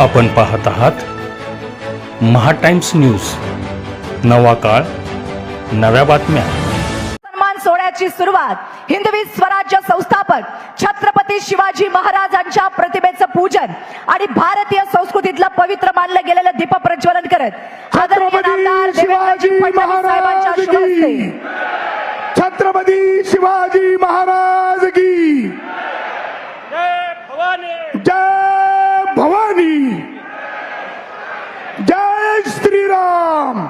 आपण पाहत आहात महा टाइम्स न्यूज, नवा काळ, नव्या बातम्या। सन्मान सोहळ्याची सुरुवात हिंदवी स्वराज्य संस्थापक छत्रपती शिवाजी महाराजांच्या प्रतिमेचं पूजन आणि भारतीय संस्कृतीतलं पवित्र मानलं गेलेलं दीप प्रज्वलन करत आदरणीय नामदार देवेंद्रजी फडणवीस साहेबांच्या शुभ हस्ते छत्रपती शिवाजी महाराज की जय भवानी, जय भवानी, जय श्रीराम।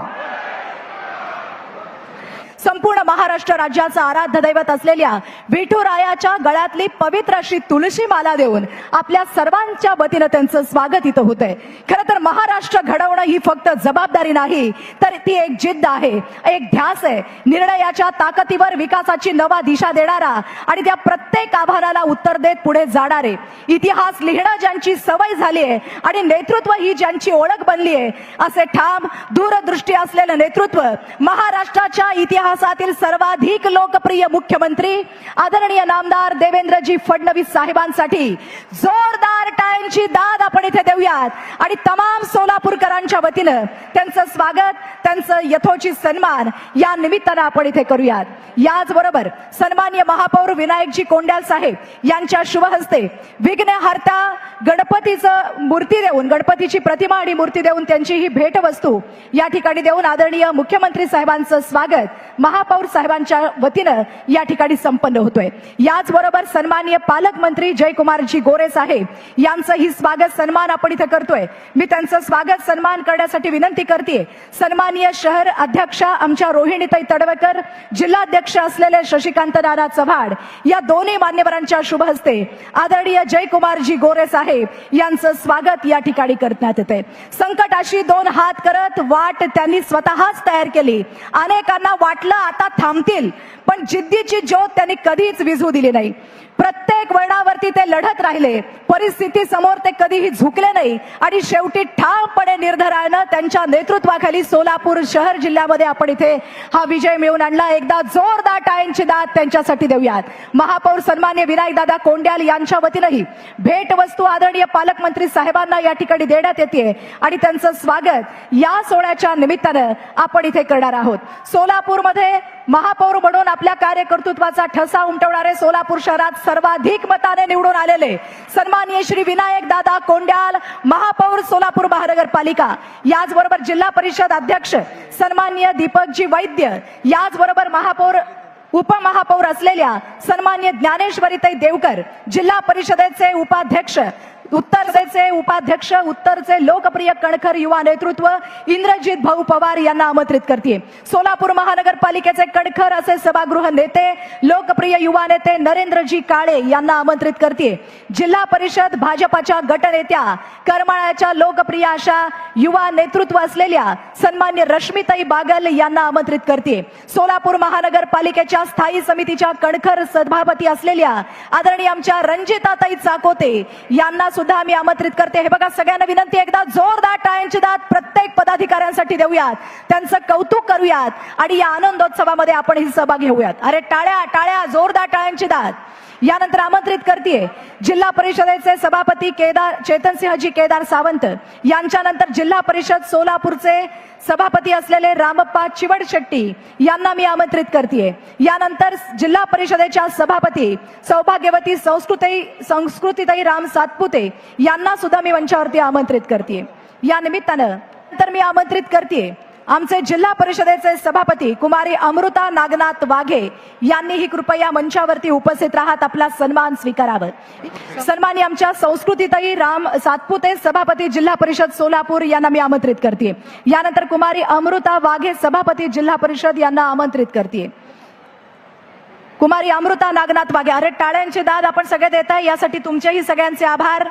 संपूर्ण महाराष्ट्र राज्याचा आराध्य दैवत असलेल्या विठुरायाच्या गळ्यातली पवित्र अशी तुळशी माला देऊन आपल्या सर्वांच्या वतीनं त्यांचं स्वागत इथं होतंय। खरं तर महाराष्ट्र घडवणं ही फक्त जबाबदारी नाही, तर ती एक जिद्द आहे, एक ध्यास आहे, निर्णयाच्या ताकदीवर विकासाची नवा दिशा देणारा आणि त्या प्रत्येक आव्हानाला उत्तर देत पुढे जाणारे, इतिहास लिहिणं ज्यांची सवय झाली आहे आणि नेतृत्व ही ज्यांची ओळख बनली आहे, असे ठाम दूरदृष्टी असलेलं नेतृत्व महाराष्ट्राच्या इतिहासातील सर्वाधिक लोकप्रिय मुख्यमंत्री आदरणीय नामदार देवेंद्रजी फडणवीस साहेबांसाठी जोरदार टाळ्यांची दाद आपण इथे देऊयात आणि तमाम सोलापूरकरांच्या वतीनं त्यांचं स्वागत, त्यांचं यथोचित सन्मान या निमित्तानं आपण इथे करूयात। याचबरोबर सन्माननीय महापौर विनायकजी कोंड्याल साहेब यांच्या शुभ हस्ते विघ्नहर्ता गणपतीचं मूर्ती देऊन, गणपतीची प्रतिमा आणि मूर्ती देऊन त्यांची ही भेटवस्तू या ठिकाणी देऊन आदरणीय मुख्यमंत्री साहेबांचं स्वागत महापौर साहेबांच्या वतीनं या ठिकाणी संपन्न होतोय। याचबरोबर सन्माननीय पालकमंत्री जयकुमारजी गोरे साहेब यांचं ही स्वागत सन्मान आपण इथे करतोय। मी त्यांचं स्वागत सन्मान करण्यासाठी विनंती करते सन्माननीय शहर अध्यक्षा आमच्या रोहिणीताई तडवकर, जिल्हाध्यक्ष असलेले शशिकांत नाना चव्हाण या दोन्ही मान्यवरांच्या शुभ हस्ते आदरणीय जयकुमारजी गोरे साहेब यांचं स्वागत या ठिकाणी करण्यात येते। संकटाशी दोन हात करत वाट त्यांनी स्वतःच तयार केली, अनेकांना वाटलं आता थांबतील, पण जिद्दीची ज्योत त्यांनी कधीच विझू दिली नाही। प्रत्येक वळणावरती ते लढत राहिले, परिस्थिती समोर ते कधीही झुकले नाही आणि शेवटी ठामपणे निर्धारानं त्यांच्या नेतृत्वाखाली सोलापूर शहर जिल्ह्यामध्ये आपण इथे हा विजय मिळवून आणला। एकदा जोरदार टाळ्यांची दाद त्यांच्यासाठी देऊयात। महापौर सन्माननीय विनायक दादा कोंड्याल यांच्या वतीनंही भेटवस्तू आदरणीय पालकमंत्री साहेबांना या ठिकाणी देण्यात येते आणि त्यांचं स्वागत या सोहळ्याच्या निमित्तानं आपण इथे करणार आहोत। सोलापूरमध्ये महापौर म्हणून आपल्या कार्यकर्तृत्वाचा ठसा उमटवणारे सोलापूर शहरात सर्वाधिक मताने निवडून आलेले सन्माननीय श्री विनायक दादा कोंड्याल महापौर सोलापूर महानगरपालिका, याचबरोबर जिल्हा परिषद अध्यक्ष सन्माननीय दीपकजी वैद्य, याचबरोबर महापौर उपमहापौर असलेल्या सन्माननीय ज्ञानेश्वरीताई देवकर, जिल्हा परिषदेचे उपाध्यक्ष उत्तरचे उपाध्यक्ष, उत्तरचे लोकप्रिय कणखर युवा नेतृत्व इंद्रजित भाऊ पवार यांना आमंत्रित करते। सोलापूर महानगरपालिकेचे कणखर असे सभागृह नेते, लोकप्रिय युवा नेते नरेंद्रजी काळे यांना आमंत्रित करते। जिल्हा परिषद भाजपाच्या गटनेत्या, करमाळ्याच्या लोकप्रिय अशा युवा नेतृत्व असलेल्या सन्मान्य रश्मीताई बागल यांना आमंत्रित करते। सोलापूर महानगरपालिकेच्या स्थायी समितीच्या कणखर सभापती असलेल्या आदरणीय आमच्या रंजिताताई चाकोते यांना सुद्धा मी आमंत्रित करते। हे बघा, सगळ्यांना विनंती, एकदा जोरदार टाळ्यांची दाद प्रत्येक पदाधिकाऱ्यांसाठी देऊयात, त्यांचं कौतुक करूयात आणि या आनंदोत्सवामध्ये आपण ही सहभाग घेऊयात। अरे टाळ्या टाळ्या, जोरदार टाळ्यांची दाद। यानंतर आमंत्रित करते जिल्हा परिषदेचे सभापती चेतनसिंहजी केदार सावंत यांच्यानंतर जिल्हा परिषद सोलापूरचे सभापती असलेले रामप्पा चिवडशेट्टी यांना मी आमंत्रित करते। यानंतर जिल्हा परिषदेच्या सभापती सौभाग्यवती संस्कृतीताई राम सातपुते यांना सुद्धा मी मंचावरती आमंत्रित करते। या निमित्तानं तर मी आमंत्रित करते आमचे जिल्हा परिषदेचे सभापती कुमारी अमृता नागनाथ वाघे यांनीही कृपया मंचावरती उपस्थित राहत आपला सन्मान स्वीकारावा। सन्मानी आमच्या संस्कृतीताई राम सातपुते सभापती जिल्हा परिषद सोलापूर यांना मी आमंत्रित करते। यानंतर कुमारी अमृता वाघे सभापती जिल्हा परिषद यांना आमंत्रित करते। कुमारी अमृता नागनाथ वाघे, अरे टाळ्यांची दाद आपण सगळे देताय, यासाठी तुमचेही सगळ्यांचे आभार।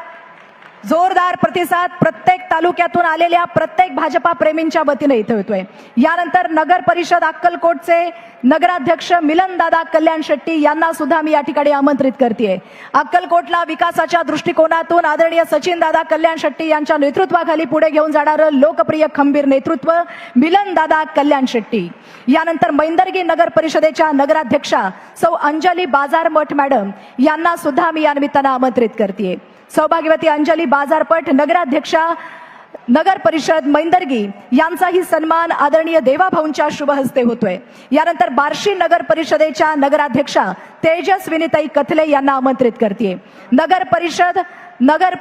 जोरदार प्रतिसाद प्रत्येक तालुक्यातून आलेल्या प्रत्येक भाजपा प्रेमींच्या वतीने इथे होतोय। यानंतर नगर परिषद अक्कलकोटचे नगराध्यक्ष मिलन दादा कल्याण शेट्टी यांना सुद्धा मी या ठिकाणी आमंत्रित करते। अक्कलकोटला विकासाच्या दृष्टिकोनातून आदरणीय सचिन दादा कल्याण शेट्टी यांच्या नेतृत्वाखाली पुढे घेऊन जाणारं लोकप्रिय खंबीर नेतृत्व मिलन दादा कल्याण शेट्टी। यानंतर मैंदर्गी नगर परिषदेच्या नगराध्यक्षा सौ अंजली बाजारमठ मॅडम यांना सुद्धा मी या निमित्तानं आमंत्रित करते। सौभाग्यवती अंजली बाजारपट नगराध्यक्षा नगर परिषद मैंदर्गी यांचाही सन्मान आदरणीय देवाभाऊंच्या शुभ हस्ते होतोय। यानंतर बार्शी नगर परिषदेच्या नगराध्यक्षा तेजस्विनीताई कथले यांना आमंत्रित करते। नगर परिषद नगर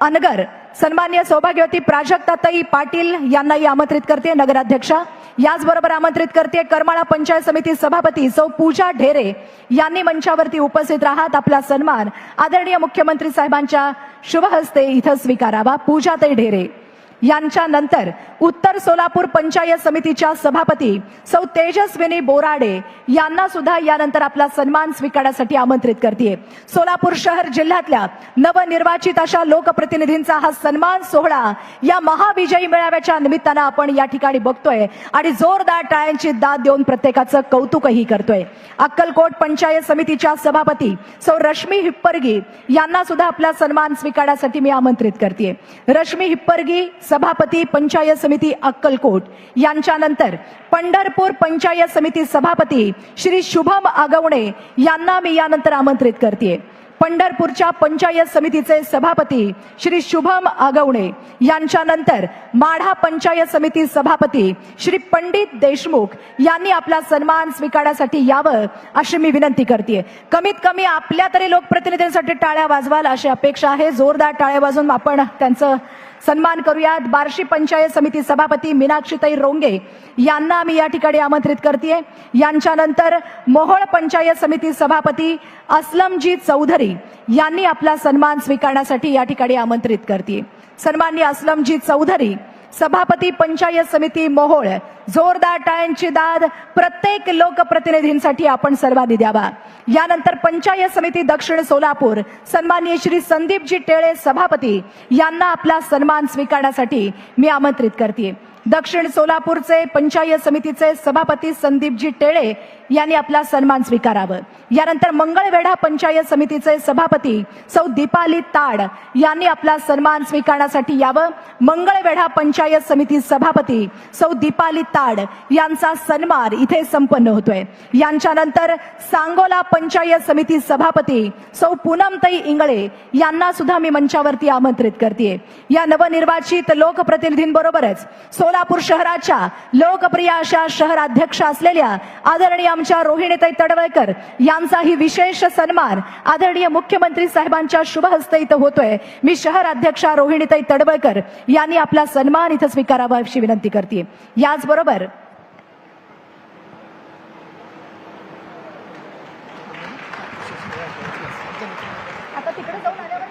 अनगर सन्मान्य सौभाग्यवती प्राजक्ताताई पाटील यांनाही आमंत्रित करते नगराध्यक्षा। याचबरोबर आमंत्रित करते करमाळा पंचायत समिती सभापती सौ पूजा ढेरे यांनी मंचावरती उपस्थित राहत आपला सन्मान आदरणीय मुख्यमंत्री साहेबांच्या शुभ हस्ते इथं स्वीकारावा। पूजाताई ढेरे यांच्या नंतर उत्तर सोलापूर पंचायत समितीच्या सभापती सौ तेजस्विनी बोराडे यांना सुद्धा यानंतर आपला सन्मान स्वीकारण्यासाठी आमंत्रित करते। सोलापूर शहर जिल्ह्यातल्या नवनिर्वाचित अशा लोकप्रतिनिधींचा हा सन्मान सोहळा या महाविजयी मेळाव्याच्या निमित्तानं आपण या ठिकाणी बघतोय आणि जोरदार टाळ्यांची दाद देऊन प्रत्येकाचं कौतुकही करतोय। अक्कलकोट पंचायत समितीच्या सभापती सौ रश्मी हिप्परगी यांना सुद्धा आपला सन्मान स्वीकारण्यासाठी मी आमंत्रित करते। रश्मी हिप्परगी सभापती पंचायत समिती अक्कलकोट यांच्या नंतर पंढरपूर पंचायत समिती सभापती श्री शुभम आगवणे यांना मी यानंतर आमंत्रित करते। पंढरपूरच्या पंचायत समितीचे सभापती श्री शुभम आगवणे यांच्या नंतर माढा पंचायत समिती सभापती श्री पंडित देशमुख यांनी आपला सन्मान स्वीकारण्यासाठी यावं अशी मी विनंती करते। कमीत कमी आपल्या तरी लोकप्रतिनिधींसाठी टाळ्या वाजवाल अशी अपेक्षा आहे। जोरदार टाळ्या वाजवून आपण त्यांचं सन्मान करूयात। बार्शी पंचायत समिती सभापती मीनाक्षीताई रोंगे यांना मी या ठिकाणी आमंत्रित करते। यांच्या नंतर मोहोळ पंचायत समिती सभापती असलमजी चौधरी यांनी आपला सन्मान स्वीकारण्यासाठी या ठिकाणी आमंत्रित करते। सन्माननीय असलमजी चौधरी सभापती पंचायत समिती मोहोळ, जोरदार टाळ्यांची दाद प्रत्येक लोकप्रतिनिधींसाठी आपण सर्वांनी द्यावा। यानंतर पंचायत समिती दक्षिण सोलापूर सन्माननीय श्री संदीपजी टेळे सभापती यांना आपला सन्मान स्वीकारण्यासाठी मी आमंत्रित करते। दक्षिण सोलापूरचे पंचायत समितीचे सभापती संदीपजी टेळे यांनी आपला सन्मान स्वीकारावं। यानंतर मंगळवेढा पंचायत समितीचे सभापती सौ दीपाली ताड यांनी आपला सन्मान स्वीकारण्यासाठी यावं। मंगळवेढा पंचायत समिती सभापती सौ दीपाली ताड यांचा सन्मान इथे संपन्न होतोय। यांच्या नंतर सांगोला पंचायत समिती सभापती सौ पूनमताई इंगळे यांना सुद्धा मी मंचावरती आमंत्रित करते। या नवनिर्वाचित लोकप्रतिनिधींबरोबरच सोलापूर शहराच्या लोकप्रिय अशा शहराध्यक्ष असलेल्या आदरणीय आमच्या रोहिणीताई तडवळकर यांचाही विशेष सन्मान आदरणीय मुख्यमंत्री साहेबांच्या शुभ हस्ते इथं होतोय। मी शहराध्यक्षा रोहिणीताई तडवळकर यांनी आपला सन्मान इथं स्वीकारावा अशी विनंती करते। याचबरोबर आता तिकडे जाऊन आल्यावर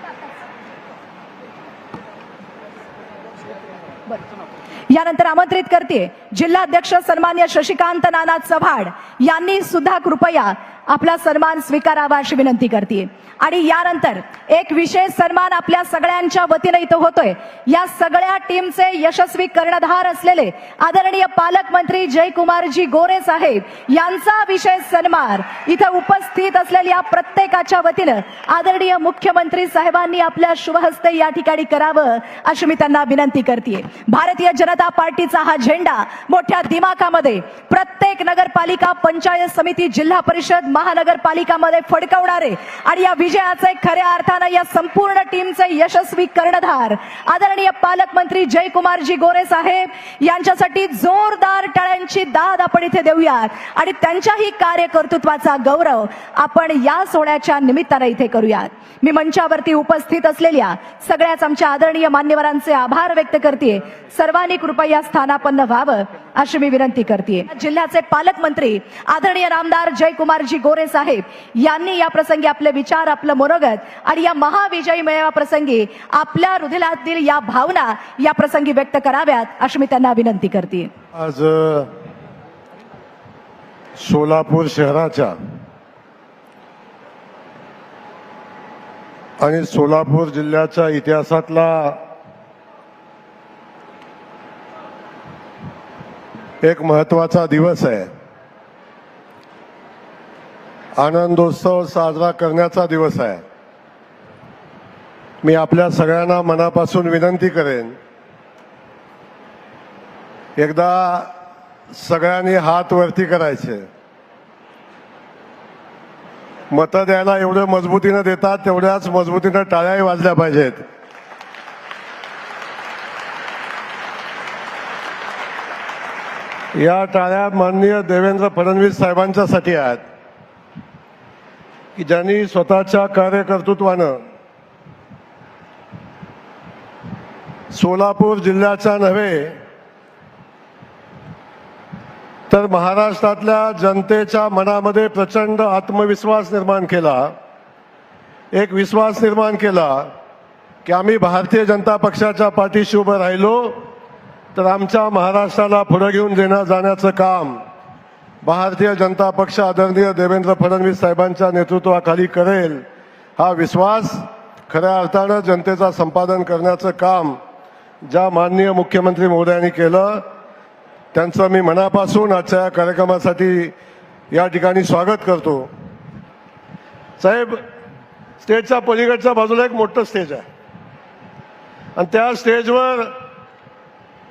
यानंतर आमंत्रित करते जिल्हाध्यक्ष सन्मान्य शशिकांत नाना चव्हाण यांनी सुद्धा कृपया आपला सन्मान स्वीकारावा अशी विनंती करते। आणि यानंतर एक विशेष सन्मान आपल्या सगळ्यांच्या वतीने इथं होतोय। या सगळ्या टीमचे यशस्वी कर्णधार असलेले आदरणीय पालकमंत्री जयकुमारजी गोरे साहेब यांचा विशेष सन्मान इथं उपस्थित असलेल्या प्रत्येकाच्या वतीनं आदरणीय मुख्यमंत्री साहेबांनी आपल्या शुभ हस्ते या ठिकाणी करावं अशी मी त्यांना विनंती करते। भारतीय जनता पार्टीचा हा झेंडा मोठ्या दिमाखामध्ये प्रत्येक नगरपालिका पंचायत समिती जिल्हा परिषद महानगरपालिकामध्ये फडकवणारे आणि या विजयाचे खऱ्या अर्थानं या संपूर्ण टीमचे यशस्वी कर्णधार आदरणीय पालकमंत्री जयकुमारजी गोरे साहेब यांच्यासाठी जोरदार टाळ्यांची दाद आपण इथे देऊयात आणि त्यांच्याही कार्यकर्तृत्वाचा गौरव आपण या सोहळ्याच्या निमित्तानं इथे करूयात। मी मंचावरती उपस्थित असलेल्या सगळ्याच आमच्या आदरणीय मान्यवरांचे आभार व्यक्त करते। सर्वांनी कृपया स्थानापन्न व्हावं अशी मी विनंती करते। जिल्ह्याचे पालकमंत्री आदरणीय नामदार जयकुमारजी गोरे साहेब यांनी या प्रसंगी आपले विचार, आपलं मनोगत आणि या महाविजयी मेळावा प्रसंगी आपल्या हृदयातील या भावना या प्रसंगी व्यक्त कराव्यात अशी मी त्यांना विनंती करते। आज सोलापूर शहराच्या आणि सोलापूर जिल्ह्याच्या इतिहासातला एक महत्वाचा दिवस आहे। आनंदोत्सव साजरा करण्याचा दिवस आहे। मी आपल्या सगळ्यांना मनापासून विनंती करेन, एकदा सगळ्यांनी हात वरती करायचे मतं द्यायला एवढं मजबूतीनं देतात तेवढ्याच मजबूतीनं टाळ्याही वाजल्या पाहिजेत. या टाळ्या माननीय देवेंद्र फडणवीस साहेबांच्यासाठी आहेत की ज्यांनी स्वतःच्या कार्यकर्तृत्वानं सोलापूर जिल्ह्याच्या नव्हे तर महाराष्ट्रातल्या जनतेच्या मनामध्ये प्रचंड आत्मविश्वास निर्माण केला. एक विश्वास निर्माण केला की आम्ही भारतीय जनता पक्षाच्या पाठीशी उभं राहिलो तर आमच्या महाराष्ट्राला पुढे घेऊन जाण्याचं काम भारतीय जनता पक्ष आदरणीय देवेंद्र फडणवीस साहेबांच्या नेतृत्वाखाली करेल. हा विश्वास खऱ्या अर्थानं जनतेचा संपादन करण्याचं काम ज्या माननीय मुख्यमंत्री महोदयांनी केलं त्यांचं मी मनापासून आजच्या या कार्यक्रमासाठी या ठिकाणी स्वागत करतो. साहेब, स्टेजच्या पलीकडच्या बाजूला एक मोठं स्टेज आहे आणि त्या स्टेजवर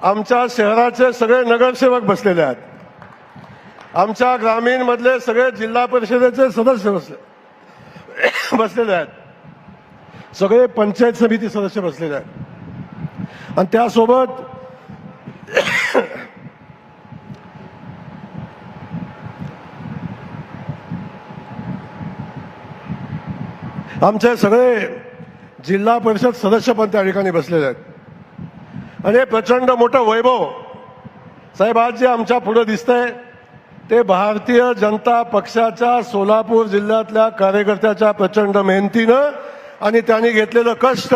आमच्या शहराचे सगळे नगरसेवक बसलेले आहेत. आमच्या ग्रामीण मधले सगळे जिल्हा परिषदेचे सदस्य बसलेले आहेत. सगळे पंचायत समिती सदस्य बसलेले आहेत आणि त्यासोबत आमचे सगळे जिल्हा परिषद सदस्य पण त्या ठिकाणी बसलेले आहेत आणि हे प्रचंड मोठं वैभव साहेब आज जे आमच्या पुढे दिसतंय ते भारतीय जनता पक्षाच्या सोलापूर जिल्ह्यातल्या कार्यकर्त्याच्या प्रचंड मेहनतीनं आणि त्यांनी घेतलेलं कष्ट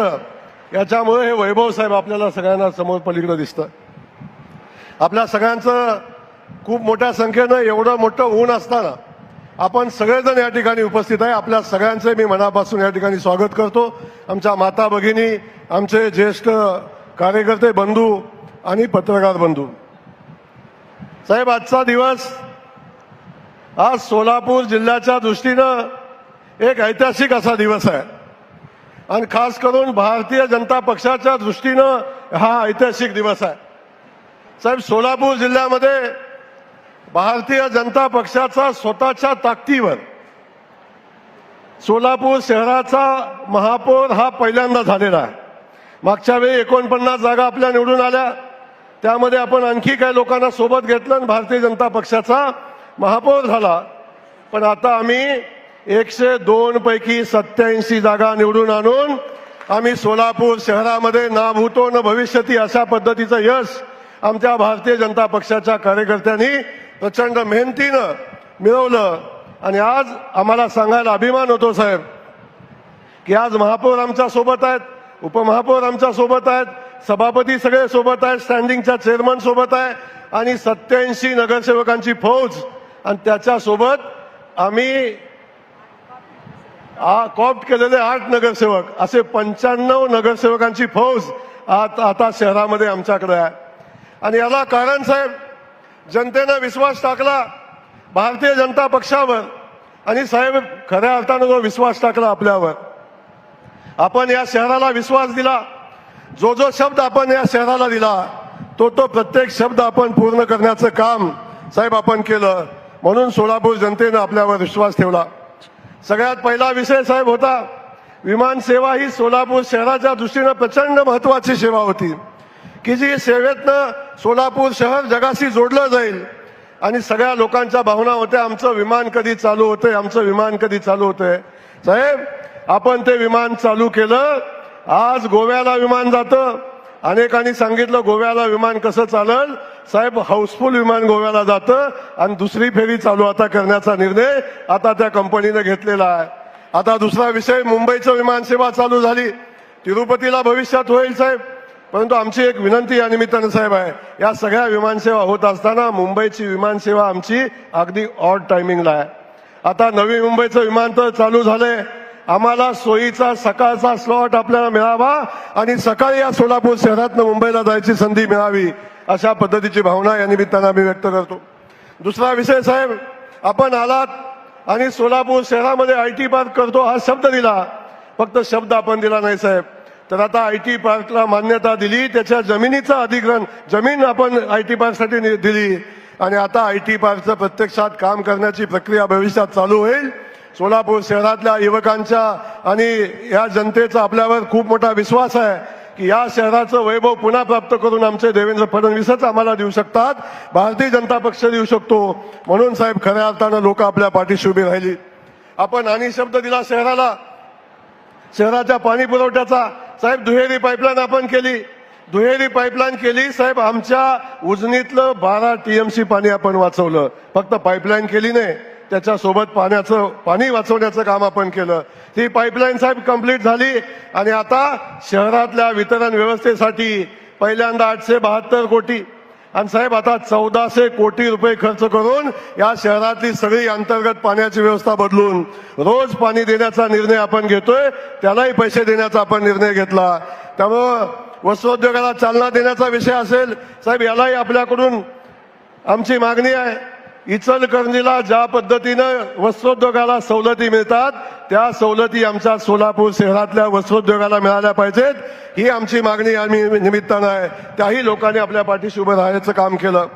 याच्यामुळे हे वैभव साहेब आपल्याला सगळ्यांना समोर पलीकडे दिसतं. आपल्या सगळ्यांचं खूप मोठ्या संख्येनं एवढं मोठं ऊन असताना आपण सगळेजण या ठिकाणी उपस्थित आहे. आपल्या सगळ्यांचे मी मनापासून या ठिकाणी स्वागत करतो. आमच्या माता भगिनी, आमचे ज्येष्ठ कार्यकर्ते बंधू आणि पत्रकार बंधू, साहेब आजचा दिवस आज सोलापूर जिल्ह्याच्या दृष्टीनं एक ऐतिहासिक असा दिवस आहे आणि खास करून भारतीय जनता पक्षाच्या दृष्टीनं हा ऐतिहासिक दिवस आहे. साहेब, सोलापूर जिल्ह्यामध्ये भारतीय जनता पक्षाचा स्वतःच्या ताकदीवर सोलापूर शहराचा महापौर हा पहिल्यांदा झालेला आहे. मागच्या वेळी 49 जागा आपल्या निवडून आल्या, त्यामध्ये आपण आणखी काही लोकांना सोबत घेतलं आणि भारतीय जनता पक्षाचा महापौर झाला. पण आता आम्ही 102 पैकी 87 जागा निवडून आणून आम्ही सोलापूर शहरामध्ये ना भूतो न भविष्यती अशा पद्धतीचं यश आमच्या भारतीय जनता पक्षाच्या कार्यकर्त्यांनी प्रचंड मेहनतीनं मिळवलं. आणि आज आम्हाला सांगायला अभिमान होतो साहेब की आज महापौर आमच्या सोबत आहेत, उपमहापौर आमच्या सोबत आहेत, सभापती सगळे सोबत आहेत, स्टँडिंगच्या चेअरमन सोबत आहे आणि 87 नगरसेवकांची फौज आणि त्याच्यासोबत आम्ही कॉप्ट केलेले 8 नगरसेवक असे 95 नगरसेवकांची फौज आता शहरामध्ये आमच्याकडे आहे. आणि याला कारण साहेब जनतेनं विश्वास टाकला भारतीय जनता पक्षावर आणि साहेब खऱ्या अर्थानं जो विश्वास टाकला आपल्यावर, आपण या शहराला विश्वास दिला, जो जो शब्द आपण या शहराला दिला तो प्रत्येक शब्द आपण पूर्ण करण्याचं काम साहेब आपण केलं. म्हणून सोलापूर जनतेनं आपल्यावर विश्वास ठेवला. सगळ्यात पहिला विषय साहेब होता विमान सेवा. ही सोलापूर शहराच्या दृष्टीनं प्रचंड महत्वाची सेवा होती की जी सेवेतनं सोलापूर शहर जगाशी जोडलं जाईल आणि सगळ्या लोकांच्या भावना होत्या आमचं विमान कधी चालू होतंय, आमचं विमान कधी चालू होतंय. साहेब आपण ते विमान चालू केलं. आज गोव्याला विमान जातं. अनेकांनी सांगितलं गोव्याला विमान कसं चालल. साहेब हाऊसफुल विमान गोव्याला जातं आणि दुसरी फेरी चालू आता करण्याचा निर्णय आता त्या कंपनीने घेतलेला आहे. आता दुसरा विषय मुंबईचं विमान सेवा चालू झाली. तिरुपतीला भविष्यात होईल साहेब, परंतु आमची एक विनंती या निमित्तानं साहेब आहे, या सगळ्या विमानसेवा होत असताना मुंबईची विमानसेवा आमची अगदी ऑड टायमिंगला आहे. आता नवी मुंबईचं विमानतळ चालू झालंय. आम्हाला सोयीचा सकाळचा स्लॉट आपल्याला मिळावा आणि सकाळी या सोलापूर शहरातनं मुंबईला जायची संधी मिळावी अशा पद्धतीची भावना या निमित्तानं आम्ही व्यक्त करतो. दुसरा विषय साहेब, आपण आलात आणि सोलापूर शहरामध्ये IT पार्क करतो हा शब्द दिला. फक्त शब्द आपण दिला नाही साहेब, तर आता IT पार्कला मान्यता दिली, त्याच्या जमिनीचं अधिग्रहण जमीन आपण IT पार्कसाठी दिली आणि आता IT पार्कचं प्रत्यक्षात काम करण्याची प्रक्रिया भविष्यात चालू होईल सोलापूर शहरातल्या युवकांच्या आणि या जनतेचा आपल्यावर खूप मोठा विश्वास आहे की या शहराचं वैभव पुन्हा प्राप्त करून आमचे देवेंद्र फडणवीसच आम्हाला देऊ शकतात, भारतीय जनता पक्ष देऊ शकतो. म्हणून साहेब खऱ्या अर्थानं लोक आपल्या पाठीशी उभी राहिली. आपण आणि शब्द दिला शहराला, शहराच्या पाणी पुरवठ्याचा. साहेब दुहेरी पाईपलाईन आपण केली, दुहेरी पाईपलाईन केली साहेब. आमच्या उजनीतलं 12 TMC पाणी आपण वाचवलं. फक्त पाईपलाईन केली नाही, त्याच्यासोबत पाणी वाचवण्याचं काम आपण केलं. ती पाईपलाईन साहेब कंप्लीट झाली आणि आता शहरातल्या वितरण व्यवस्थेसाठी पहिल्यांदा 872 कोटी आणि साहेब आता 1400 कोटी रुपये खर्च करून या शहरातली सगळी अंतर्गत पाण्याची व्यवस्था बदलून रोज पाणी देण्याचा निर्णय आपण घेतोय. त्यालाही पैसे देण्याचा आपण निर्णय घेतला. त्यामुळं वस्त्रोद्योगाला चालना देण्याचा विषय असेल साहेब, यालाही आपल्याकडून आमची मागणी आहे. इचलकरंजीला ज्या पद्धतीनं वस्त्रोद्योगाला सवलती मिळतात त्या सवलती आमच्या सोलापूर शहरातल्या वस्त्रोद्योगाला मिळाल्या पाहिजेत, ही आमची मागणी आम्ही निमित्तानं आहे. त्याही लोकांनी आपल्या पाठीशी उभं राहायचं काम केलं.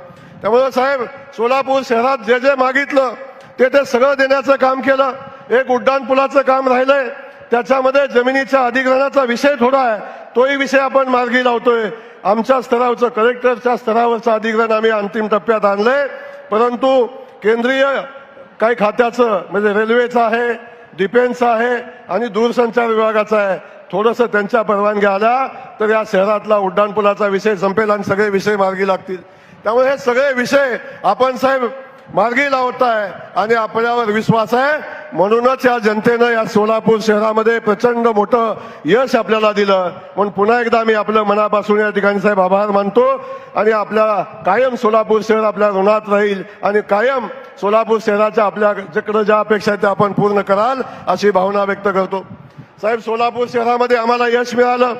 त्यामुळे साहेब सोलापूर शहरात जे जे मागितलं ते सगळं देण्याचं काम केलं. एक उड्डाणपुलाचं काम राहिलंय, त्याच्यामध्ये जमिनीच्या अधिग्रहणाचा विषय थोडा आहे, तोही विषय आपण मार्गी लावतोय. आमच्या स्तरावरचं कलेक्टरच्या स्तरावरचं अधिग्रहण आम्ही अंतिम टप्प्यात आणलंय. परंतु केंद्रीय काही खात्याचं म्हणजे रेल्वेचं आहे, डिफेन्सचं आहे आणि दूरसंचार विभागाचं आहे, थोडंसं त्यांच्या परवानग्या आल्या तर या शहरातला उड्डाणपुलाचा विषय संपेल आणि सगळे विषय मार्गी लागतील. त्यामुळे हे सगळे विषय आपण साहेब मार्गी लावताय आणि आपल्यावर विश्वास आहे. म्हणूनच या जनतेनं या सोलापूर शहरामध्ये प्रचंड मोठं यश आपल्याला दिलं. म्हणून पुन्हा एकदा मी आपलं मनापासून या ठिकाणी साहेब आभार मानतो आणि आपल्या कायम सोलापूर शहर आपल्या ऋणात राहील आणि कायम सोलापूर शहराच्या आपल्याकडे ज्या अपेक्षा आहेत त्या आपण पूर्ण कराल अशी भावना व्यक्त करतो. साहेब सोलापूर शहरामध्ये आम्हाला यश मिळालं.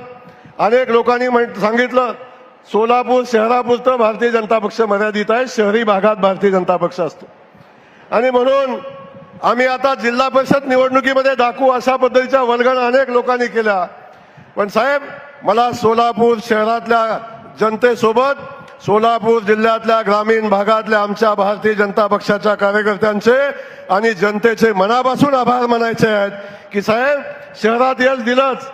अनेक लोकांनी सांगितलं सोलापूर शहरापुरतं भारतीय जनता पक्ष मर्यादित आहे, शहरी भागात भारतीय जनता पक्ष असतो. आणि म्हणून आम्ही आता जिल्हा परिषद निवडणुकीमध्ये दाखवू अशा पद्धतीच्या वल्गना अनेक लोकांनी केल्या. पण साहेब मला सोलापूर शहरातल्या जनतेसोबत सोलापूर जिल्ह्यातल्या ग्रामीण भागातल्या आमच्या भारतीय जनता पक्षाच्या कार्यकर्त्यांचे आणि जनतेचे मनापासून आभार मानायचे आहेत की साहेब शहरात यश दिलंच,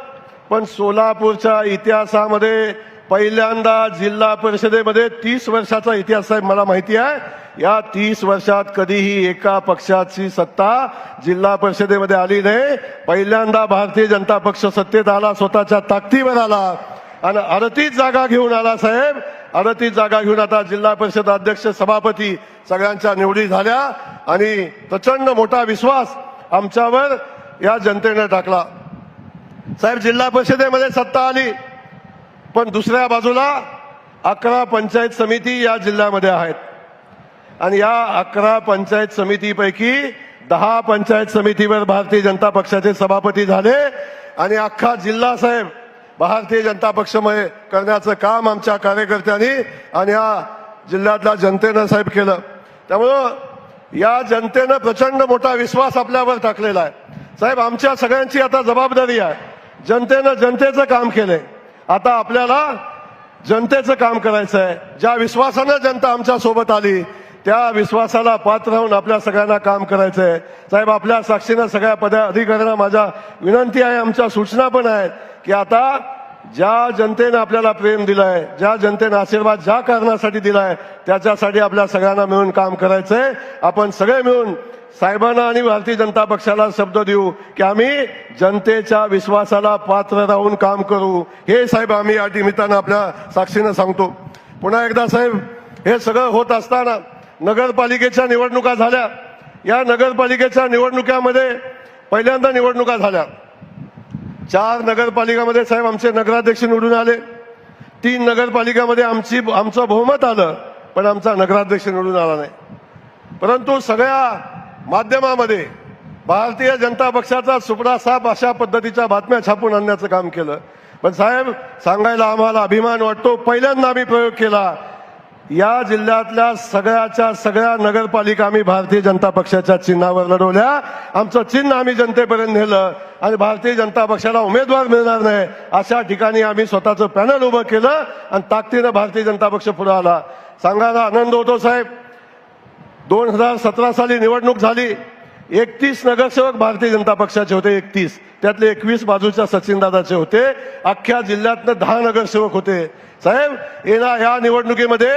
पण सोलापूरच्या इतिहासामध्ये पहिल्यांदा जिल्हा परिषदेमध्ये 30 वर्षाचा इतिहास साहेब मला माहिती आहे. या 30 वर्षात कधीही एका पक्षाची सत्ता जिल्हा परिषदेमध्ये आली नाही. पहिल्यांदा भारतीय जनता पक्ष सत्तेत आला, स्वतःच्या ताकदीवर आला आणि 38 जागा घेऊन आला साहेब. 38 जागा घेऊन आता जिल्हा परिषद अध्यक्ष सभापती सगळ्यांच्या निवडी झाल्या आणि प्रचंड मोठा विश्वास आमच्यावर या जनतेने टाकला. साहेब जिल्हा परिषदेमध्ये सत्ता आली, पण दुसऱ्या बाजूला 11 पंचायत समिती या जिल्ह्यामध्ये आहेत आणि या 11 पंचायत समितीपैकी 10 पंचायत समितीवर भारतीय जनता पक्षाचे सभापती झाले आणि अख्खा जिल्हा साहेब भारतीय जनता पक्षमय करण्याचं काम आमच्या कार्यकर्त्यांनी आणि या जिल्ह्यातल्या जनतेनं साहेब केलं. त्यामुळं या जनतेनं प्रचंड मोठा विश्वास आपल्यावर टाकलेला आहे. साहेब आमच्या सगळ्यांची आता जबाबदारी आहे. जनतेनं जनतेचं काम केलंय, आता आपल्याला जनतेचं काम करायचं आहे. ज्या विश्वासानं जनता आमच्या सोबत आली त्या विश्वासाला पात्र राहून आपल्या सगळ्यांना काम करायचं आहे. साहेब आपल्या साक्षीनं सगळ्या पदाधिकाऱ्यांना माझ्या विनंती आहे, आमच्या सूचना पण आहेत की आता ज्या जनतेनं आपल्याला प्रेम दिलंय, ज्या जनतेनं आशीर्वाद ज्या कारणासाठी दिलाय त्याच्यासाठी आपल्या सगळ्यांना मिळून काम करायचंय. आपण सगळे मिळून साहेबांना आणि भारतीय जनता पक्षाला शब्द देऊ की आम्ही जनतेच्या विश्वासाला पात्र राहून काम करू. हे साहेब आम्ही या निमित्तानं आपल्या साक्षीनं सांगतो. पुन्हा एकदा साहेब हे सगळं होत असताना नगरपालिकेच्या निवडणुका झाल्या. या नगरपालिकेच्या निवडणुकामध्ये पहिल्यांदा निवडणुका झाल्या. 4 नगरपालिकामध्ये साहेब आमचे नगराध्यक्ष निवडून आले. 3 नगरपालिकामध्ये आमचं बहुमत आलं, पण आमचा नगराध्यक्ष निवडून आला नाही. परंतु सगळ्या माध्यमामध्ये भारतीय जनता पक्षाचा सुपडा साप अशा पद्धतीच्या बातम्या छापून आणण्याचं काम केलं. पण साहेब सांगायला आम्हाला अभिमान वाटतो, पहिल्यांदा आम्ही प्रयोग केला. या जिल्ह्यातल्या सगळ्या नगरपालिका आम्ही भारतीय जनता पक्षाच्या चिन्हावर लढवल्या. आमचं चिन्ह आम्ही जनतेपर्यंत नेलं आणि भारतीय जनता पक्षाला उमेदवार मिळणार नाही अशा ठिकाणी आम्ही स्वतःचं पॅनल उभं केलं आणि ताकदीनं भारतीय जनता पक्ष पुढे आला. सांगायला आनंद होतो साहेब. 2017 साली निवडणूक झाली. 31 नगरसेवक भारतीय जनता पक्षाचे होते, 31. त्यातले 21 बाजूच्या सचिनदादाचे होते. अख्ख्या जिल्ह्यातनं 10 नगरसेवक होते. साहेब, या निवडणुकीमध्ये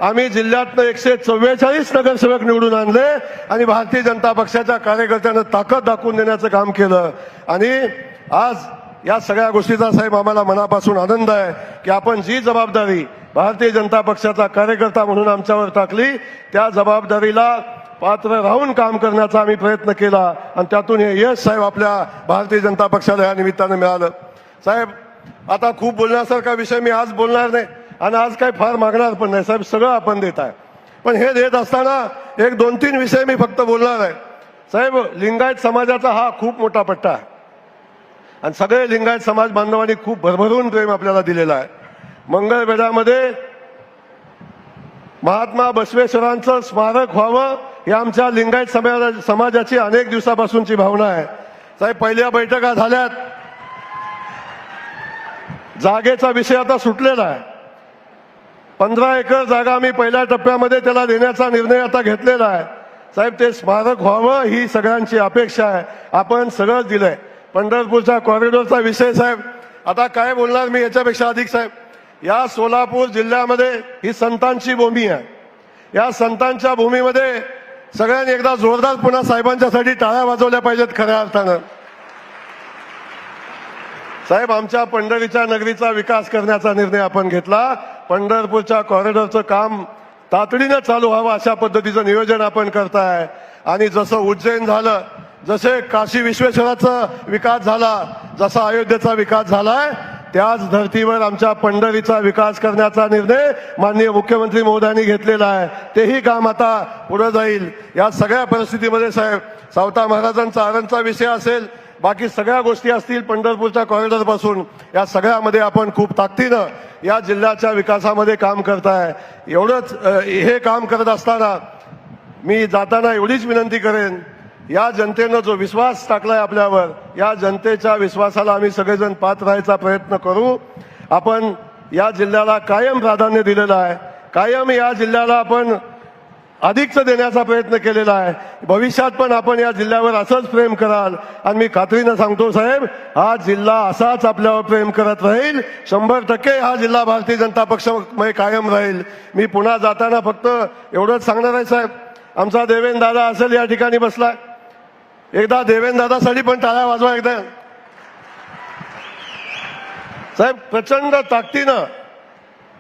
आम्ही जिल्ह्यातनं 144 नगरसेवक निवडून आणले आणि भारतीय जनता पक्षाच्या कार्यकर्त्यांना ताकद दाखवून देण्याचं काम केलं. आणि आज या सगळ्या गोष्टीचा साहेब आम्हाला मनापासून आनंद आहे की आपण जी जबाबदारी भारतीय जनता पक्षाचा कार्यकर्ता म्हणून आमच्यावर टाकली, त्या जबाबदारीला पात्र राहून काम करण्याचा आम्ही प्रयत्न केला आणि त्यातून हे यश साहेब आपल्या भारतीय जनता पक्षाला या निमित्तानं मिळालं. साहेब, आता खूप बोलण्यासारखा विषय मी आज बोलणार नाही आणि आज काही फार मागणार पण नाही. साहेब, सगळं आपण देत आहे, पण हे देत असताना एक 2-3 विषय मी फक्त बोलणार आहे. साहेब, लिंगायत समाजाचा हा खूप मोठा पट्टा आहे आणि सगळे लिंगायत समाज बांधवांनी खूप भरभरून प्रेम आपल्याला दिलेलं आहे. मंगळवेढ्यामध्ये महात्मा बसवेश्वरांचं स्मारक व्हावं ही आमच्या लिंगायत समाजाची अनेक दिवसापासूनची भावना आहे. साहेब, पहिल्या बैठका झाल्यात, जागेचा विषय आता सुटलेला आहे. 15 एकर जागा आम्ही पहिल्या टप्प्यामध्ये त्याला देण्याचा निर्णय आता घेतलेला आहे. साहेब, ते स्मारक व्हावं ही सगळ्यांची अपेक्षा आहे. आपण सगळं दिलंय. पंढरपूरच्या कॉरिडॉरचा विषय साहेब, आता काय बोलणार मी याच्यापेक्षा अधिक. साहेब, या सोलापूर जिल्ह्यामध्ये ही संतांची भूमी आहे. या संतांच्या भूमीमध्ये सगळ्यांनी एकदा जोरदार पुन्हा साहेबांच्यासाठी टाळ्या वाजवल्या पाहिजेत खऱ्या अर्थानं. साहेब, आमच्या पंढरीच्या नगरीचा विकास करण्याचा निर्णय आपण घेतला. पंढरपूरच्या कॉरिडॉरचं काम तातडीनं चालू व्हावं अशा पद्धतीचं नियोजन आपण करताय. आणि जसं उज्जैन झालं, जसे काशी विश्वेश्वराचा विकास झाला, जसा अयोध्येचा विकास झालाय, त्याच धर्तीवर आमच्या पंढरीचा विकास करण्याचा निर्णय माननीय मुख्यमंत्री महोदयांनी घेतलेला आहे. तेही काम आता पुढे जाईल. या सगळ्या परिस्थितीमध्ये साहेब, सावता महाराजांचा आरणचा विषय असेल, बाकी सगळ्या गोष्टी असतील, पंढरपूरच्या कॉरिडॉर पासून या सगळ्यामध्ये आपण खूप ताकदीनं या जिल्ह्याच्या विकासामध्ये काम करताय. एवढंच हे काम करत असताना मी जाताना एवढीच विनंती करेन, या जनतेनं जो विश्वास टाकलाय आपल्यावर, या जनतेच्या विश्वासाला आम्ही सगळेजण पात्र राहायचा प्रयत्न करू. आपण या जिल्ह्याला कायम प्राधान्य दिलेलं आहे, कायम या जिल्ह्याला आपण अधिकचं देण्याचा प्रयत्न केलेला आहे. भविष्यात पण आपण या जिल्ह्यावर असंच प्रेम कराल आणि मी खात्रीनं सांगतो साहेब, हा जिल्हा असाच आपल्यावर प्रेम करत राहील. 100% हा जिल्हा भारतीय जनता पक्षामध्ये कायम राहील. मी पुन्हा जाताना फक्त एवढंच सांगणार आहे साहेब, आमचा देवेंद्र दादा असेल या ठिकाणी बसलाय, एकदा देवेंद्र दादासाठी पण टाळ्या वाजवा एकदा. साहेब, प्रचंड ताकदीनं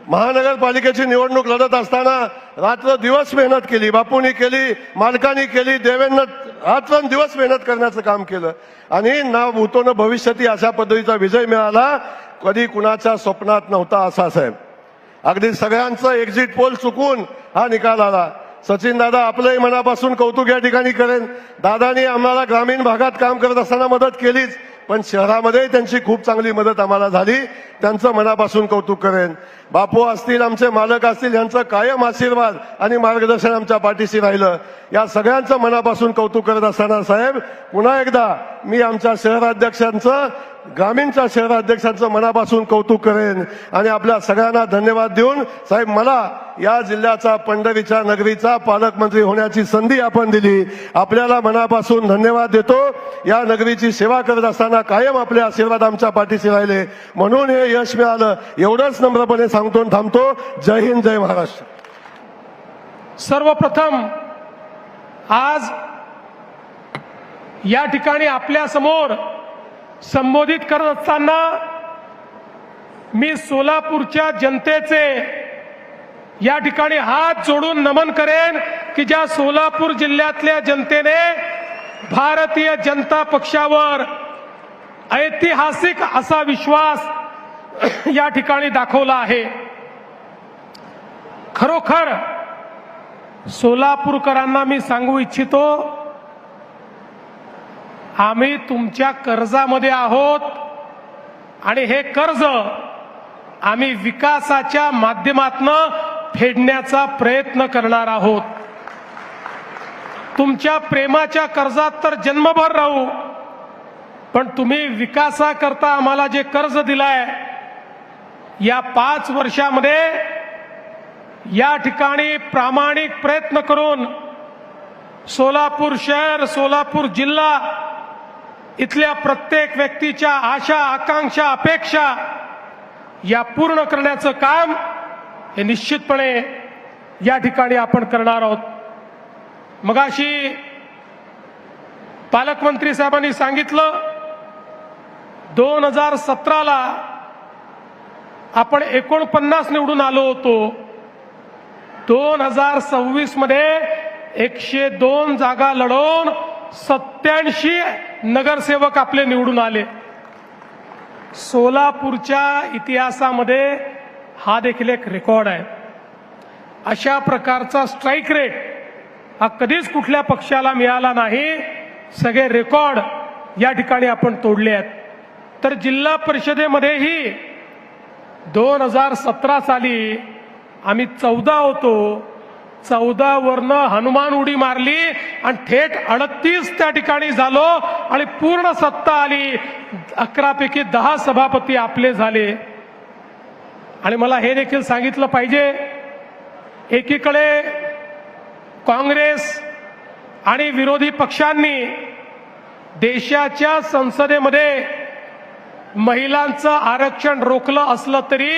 महानगरपालिकेची निवडणूक लढत असताना रात्र दिवस मेहनत केली, बापूंनी केली, मालकांनी केली, देवेंद्र रात्रंदिवस मेहनत करण्याचं काम केलं आणि ना भूतो न भविष्यती अशा पद्धतीचा विजय मिळाला. कधी कुणाच्या स्वप्नात नव्हता असा साहेब. अगदी सगळ्यांचं एक्झिट पोल चुकून हा निकाल आला. सचिन दादा, आपलंही मनापासून कौतुक या ठिकाणी करेन. दादानी आम्हाला ग्रामीण भागात काम करत असताना मदत केलीच, पण शहरामध्ये त्यांची खूप चांगली मदत आम्हाला झाली. त्यांचं मनापासून कौतुक करेन. बापू असतील, आमचे मालक असतील, यांचं कायम आशीर्वाद आणि मार्गदर्शन आमच्या पाठीशी राहिलं. या सगळ्यांचं मनापासून कौतुक करत असताना साहेब, पुन्हा एकदा मी आमच्या शहराध्यक्षांचं, ग्रामीणच्या शहराध्यक्षांचं मनापासून कौतुक करेन आणि आपल्या सगळ्यांना धन्यवाद देऊन साहेब, मला या जिल्ह्याचा, पंढरीच्या नगरीचा पालकमंत्री होण्याची संधी आपण दिली. आपल्याला मनापासून धन्यवाद देतो. या नगरीची सेवा करत असताना कायम आपले आशीर्वाद आमच्या पाठीशी राहिले म्हणून हे यश मिळालं. एवढंच नम्रपणे सांगतो, थांबतो. जय हिंद, जय महाराष्ट्र. सर्वप्रथम आज या ठिकाणी आपल्या समोर संबोधित करत असताना मी सोलापूरच्या जनतेचे या ठिकाणी हात जोडून नमन करेन की ज्या सोलापूर जिल्ह्यातल्या जनतेने भारतीय जनता पक्षावर ऐतिहासिक असा विश्वास या ठिकाणी दाखवला आहे. खरोखर सोलापूरकरांना मी सांगू इच्छितो, आम्ही तुमच्या कर्जामध्ये आहोत आणि हे कर्ज आम्ही विकासाच्या माध्यमातून फेडण्याचा प्रयत्न करणार आहोत. तुमच्या प्रेमाच्या कर्जात तर जन्मभर राहू, पण तुम्ही विकासाकरता आम्हाला जे कर्ज दिलाय, या 5 वर्षामध्ये या ठिकाणी प्रामाणिक प्रयत्न करून सोलापूर शहर, सोलापूर जिल्हा इथल्या प्रत्येक व्यक्तीच्या आशा, आकांक्षा, अपेक्षा या पूर्ण करण्याचं काम हे निश्चितपणे या ठिकाणी आपण करणार आहोत। मगाशी पालकमंत्री साहेबांनी सांगितलं 2017ला आपण 49 निवडून आलो होतो, 2026 मध्ये 102 जागा लढवून 87 नगरसेवक आपले निवडून आले। सोलापूरच्या इतिहासामध्ये हा देखील एक रेकॉर्ड आहे। अशा प्रकारचा स्ट्राईक रेट हा कधीच कुठल्या पक्षाला मिळाला नाही। सगळे रेकॉर्ड या ठिकाणी आपण तोडले आहेत। तर जिल्हा परिषदेमध्येही 2017 साली आम्ही 14 होतो, 14 वरनं हनुमान उडी मारली आणि थेट 38 त्या ठिकाणी झालो आणि पूर्ण सत्ता आली। 11 पैकी 10 सभापती आपले झाले। आणि मला हे देखील सांगितलं पाहिजे, एकीकडे काँग्रेस आणि विरोधी पक्षांनी देशाच्या संसदेमध्ये महिलांचं आरक्षण रोखलं असलं तरी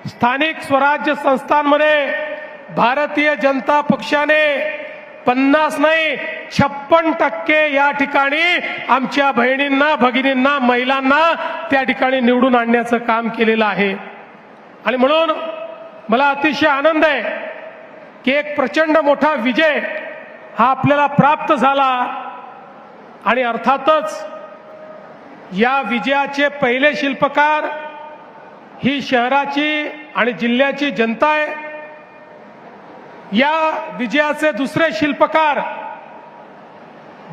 स्थानिक स्वराज्य संस्थांमध्ये भारतीय जनता पक्षाने 50 नाही 56% या ठिकाणी आमच्या बहिणींना, भगिनींना, महिलांना त्या ठिकाणी निवडून आणण्याचं काम केलेलं आहे। आणि म्हणून मला अतिशय आनंद आहे की एक प्रचंड मोठा विजय हा आपल्याला प्राप्त झाला। आणि अर्थातच या विजयाचे पहिले शिल्पकार ही शहराची आणि जिल्ह्याची जनता आहे। या विजयाचे दुसरे शिल्पकार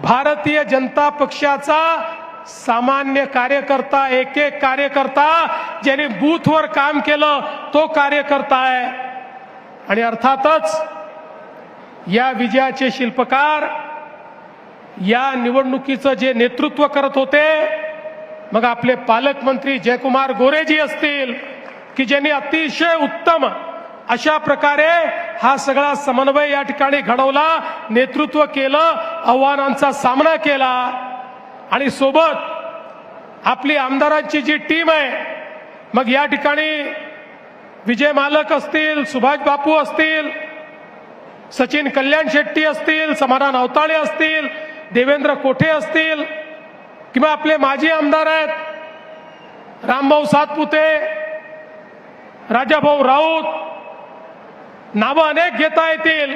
भारतीय जनता पक्षाचा सामान्य कार्यकर्ता, एक एक कार्यकर्ता ज्यांनी बूथवर काम केलं तो कार्यकर्ता आहे। आणि अर्थातच या विजयाचे शिल्पकार या निवडणुकीचं जे नेतृत्व करत होते, मग आपले पालकमंत्री जयकुमार गोरेजी असतील की ज्यांनी अतिशय उत्तम अशा प्रकारे हा सगळा समन्वय या ठिकाणी घडवला, नेतृत्व केलं, आव्हानांचा सामना केला। आणि सोबत आपली आमदारांची जी टीम आहे, मग या ठिकाणी विजय मालक असतील, सुभाष बापू असतील, सचिन कल्याण शेट्टी असतील, समाधान अवताळे असतील, देवेंद्र कोठे असतील, किंवा आपले माजी आमदार आहेत रामभाऊ सातपुते, राजाभाऊ राऊत, नावं अनेक घेता येतील।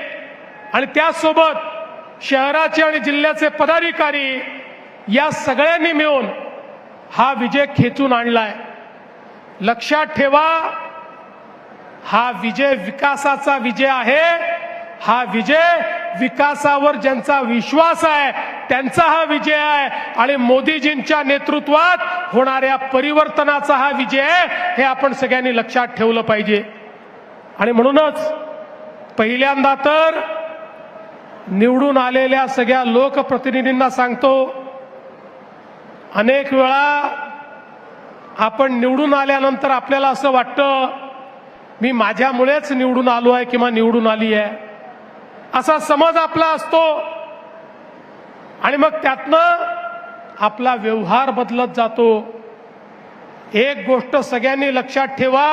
आणि त्याचसोबत शहराचे आणि जिल्ह्याचे पदाधिकारी या सगळ्यांनी मिळून हा विजय खेचून आणलाय। लक्षात ठेवा, हा विजय विकासाचा विजय आहे। हा विजय विकासावर ज्यांचा विश्वास आहे त्यांचा हा विजय आहे आणि मोदीजींच्या नेतृत्वात होणाऱ्या परिवर्तनाचा हा विजय आहे, हे आपण सगळ्यांनी लक्षात ठेवलं पाहिजे। आणि म्हणूनच पहिल्यांदा तर निवडून आलेल्या सगळ्या लोकप्रतिनिधींना सांगतो, अनेक वेळा आपण निवडून आल्यानंतर आपल्याला असं वाटतं मी माझ्यामुळेच निवडून आलो आहे किंवा निवडून आली आहे, असा समज आपला असतो। आणि मग त्यातनं आपला व्यवहार बदलत जातो। एक गोष्ट सगळ्यांनी लक्षात ठेवा,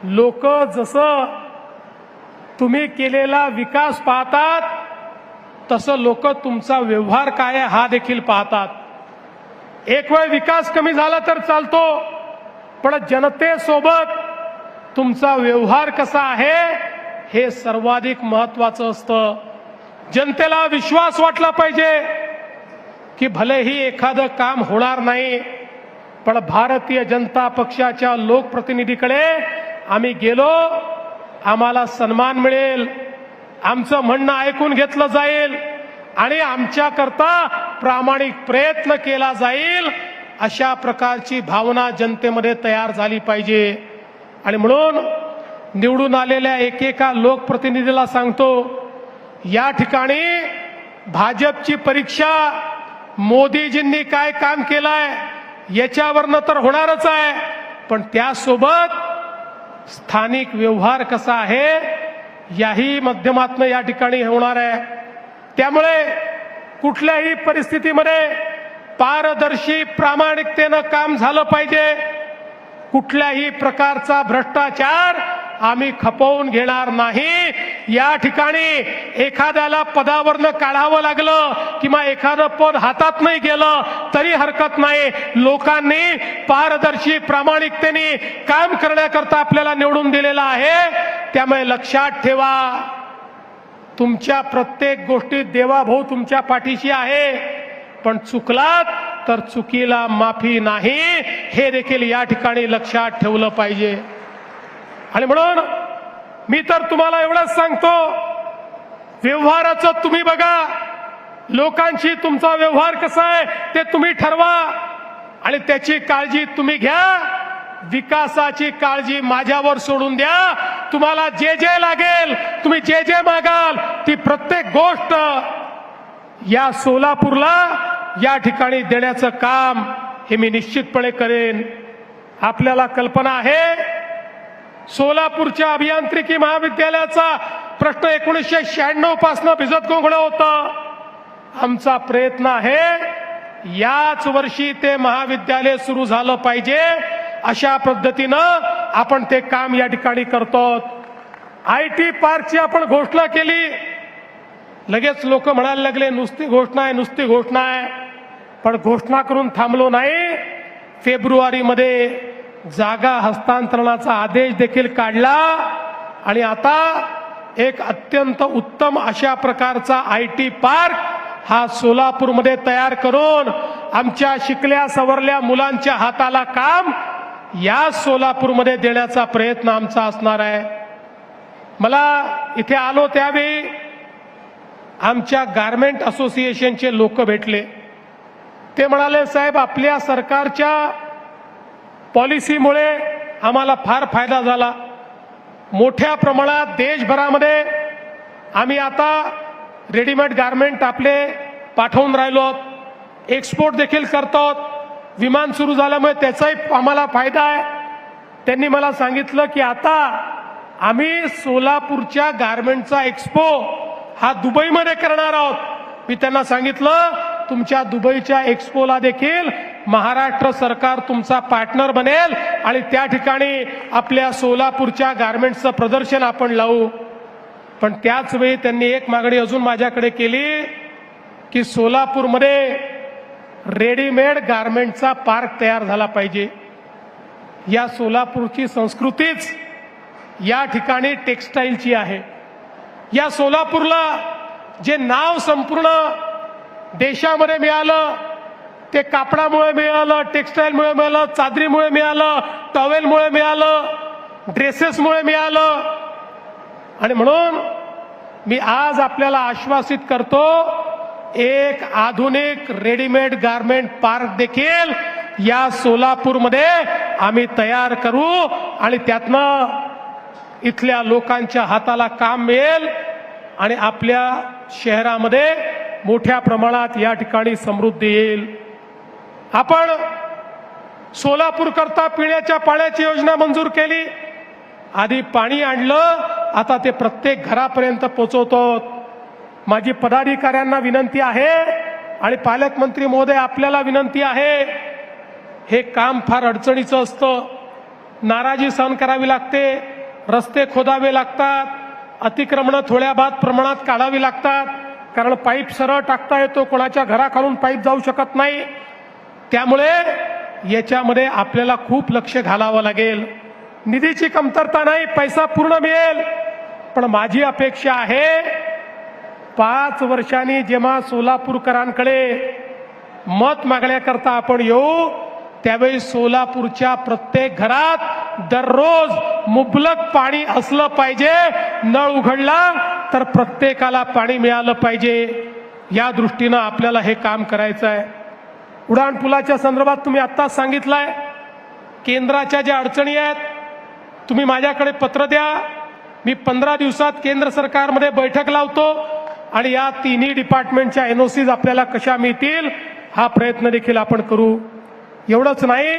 लोक जसं तुम्ही केलेला विकास पाहतात तसं लोक तुमचा व्यवहार काय आहे हा देखील पाहतात। एक वेळ विकास कमी झाला तर चालतो, पण जनतेसोबत तुमचा व्यवहार कसा आहे हे सर्वाधिक महत्वाचं असतं। जनतेला विश्वास वाटला पाहिजे की भलेही एखादं काम होणार नाही, पण भारतीय जनता पक्षाच्या लोकप्रतिनिधीकडे आम्ही गेलो, आम्हाला सन्मान मिळेल, आमचं म्हणणं ऐकून घेतलं जाईल आणि आमच्याकरता प्रामाणिक प्रयत्न केला जाईल, अशा प्रकारची भावना जनतेमध्ये तयार झाली पाहिजे। आणि म्हणून निवडून आलेल्या एकेका लोकप्रतिनिधीला सांगतो, या ठिकाणी भाजपची परीक्षा मोदीजींनी काय काम केलंय याच्यावरनं तर होणारच आहे, पण त्यासोबत स्थानिक व्यवहार कसा आहे याही माध्यमातून या ठिकाणी होणार आहे। त्यामुळे कुठल्याही परिस्थितीमध्ये पारदर्शी प्रामाणिकतेनं काम झालं पाहिजे. कुठल्याही प्रकारचा भ्रष्टाचार आम्ही खपवून घेणार नाही. या ठिकाणी एखाद्याला पदावरनं काढावं लागलं किंवा एखादं पद हातात नाही गेलं तरी हरकत नाही. लोकांनी पारदर्शी प्रामाणिकतेने काम करण्याकरता आपल्याला निवडून दिलेलं आहे. त्यामुळे लक्षात ठेवा, तुमच्या प्रत्येक गोष्टीत देवाभाऊ तुमच्या पाठीशी आहे, पण चुकलात तर चुकीला माफी नाही, हे देखील या ठिकाणी लक्षात ठेवलं पाहिजे. आणि म्हणून मी तर तुम्हाला एवढंच सांगतो, व्यवहाराचं तुम्ही बघा, लोकांशी तुमचा व्यवहार कसा आहे ते तुम्ही ठरवा आणि त्याची काळजी तुम्ही घ्या. विकासाची काळजी माझ्यावर सोडून द्या. तुम्हाला जे जे लागेल, तुम्ही जे जे मागाल, ती प्रत्येक गोष्ट या सोलापूरला या ठिकाणी देण्याचं काम हे मी निश्चितपणे करेन. आपल्याला कल्पना आहे, सोलापूरच्या अभियांत्रिकी महाविद्यालयाचा प्रश्न 1996 पासून भिजत गोंधळ होता. आमचा प्रयत्न आहे याच वर्षी ते महाविद्यालय सुरू झालं पाहिजे. अशा पद्धतीनं आपण ते काम या ठिकाणी करतो. IT पार्कची आपण घोषणा केली, लगेच लोक म्हणायला लागले नुसती घोषणा आहे, नुसती घोषणा आहे. पण घोषणा करून थांबलो नाही. फेब्रुवारीमध्ये जागा हस्तांतरणाचा आदेश देखील काढला आणि आता एक अत्यंत उत्तम अशा प्रकारचा IT पार्क हा सोलापूरमध्ये तयार करून आमच्या शिकल्या सवरल्या मुलांच्या हाताला काम या सोलापूरमध्ये देण्याचा प्रयत्न आमचा असणार आहे. मला इथे आलो त्यावेळी आमच्या गारमेंट असोसिएशनचे लोक भेटले. ते म्हणाले, साहेब आपल्या सरकारच्या पॉलिसीमुळे आम्हाला फार फायदा झाला. मोठ्या प्रमाणात देशभरामध्ये आम्ही आता रेडीमेड गारमेंट आपले पाठवून राहिलो, एक्सपोर्ट देखील करतो. विमान सुरू झाल्यामुळे त्याचाही आम्हाला फायदा आहे. त्यांनी मला सांगितलं की आता आम्ही सोलापूरच्या गारमेंटचा एक्सपो हा दुबईमध्ये करणार आहोत. मी त्यांना सांगितलं तुमच्या दुबईच्या एक्सपोला देखील महाराष्ट्र सरकार तुमचा पार्टनर बनेल आणि त्या ठिकाणी आपल्या सोलापूरच्या गारमेंट्सचं प्रदर्शन आपण लावू. पण त्याच वेळी त्यांनी एक मागणी अजून माझ्याकडे केली की सोलापूरमध्ये रेडीमेड गारमेंटचा पार्क तयार झाला पाहिजे. या सोलापूरची संस्कृतीच या ठिकाणी टेक्सटाईलची आहे. या सोलापूरला जे नाव संपूर्ण देशामध्ये मिळालं ते कापडामुळे मिळालं, टेक्सटाईलमुळे मिळालं, चादरीमुळे मिळालं, टॉवेलमुळे मिळालं, ड्रेसेसमुळे मिळालं. आणि म्हणून मी आज आपल्याला आश्वासित करतो, एक आधुनिक रेडीमेड गारमेंट पार्क देखील या सोलापूरमध्ये आम्ही तयार करू आणि त्यातनं इथल्या लोकांच्या हाताला काम मिळेल आणि आपल्या शहरामध्ये मोठ्या प्रमाणात या ठिकाणी समृद्धी येईल. आपण सोलापूर करता पिण्याच्या पाण्याची योजना मंजूर केली. आधी पाणी आणलं, आता ते प्रत्येक घरापर्यंत पोहोचवतो. माझी पदाधिकाऱ्यांना विनंती आहे आणि पालकमंत्री महोदय आपल्याला विनंती आहे, हे काम फार अडचणीचं असतं. नाराजी सहन करावी लागते, रस्ते खोदावे लागतात, अतिक्रमणं थोड्या बाद प्रमाणात काढावी लागतात, कारण पाईप सरळ टाकता येतो, कोणाच्या घराखालून पाईप जाऊ शकत नाही. त्यामुळे याच्यामध्ये आपल्याला खूप लक्ष घालावं लागेल. निधीची कमतरता नाही, पैसा पूर्ण मिळेल. पण माझी अपेक्षा आहे 5 वर्षांनी जेव्हा सोलापूरकरांकडे मत मागण्याकरता आपण येऊ त्यावेळी सोलापूरच्या प्रत्येक घरात दररोज मुबलक पाणी असलं पाहिजे. नळ उघडला तर प्रत्येकाला पाणी मिळालं पाहिजे. या दृष्टीनं आपल्याला हे काम करायचं आहे. उडान पुलाच्या संदर्भात तुम्ही आत्ताच सांगितलंय, केंद्राच्या ज्या अडचणी आहेत तुम्ही माझ्याकडे पत्र द्या. मी 15 दिवसात केंद्र सरकारमध्ये बैठक लावतो आणि या तिन्ही डिपार्टमेंटच्या NOCs आपल्याला कशा मिळतील हा प्रयत्न देखील आपण करू. एवढंच नाही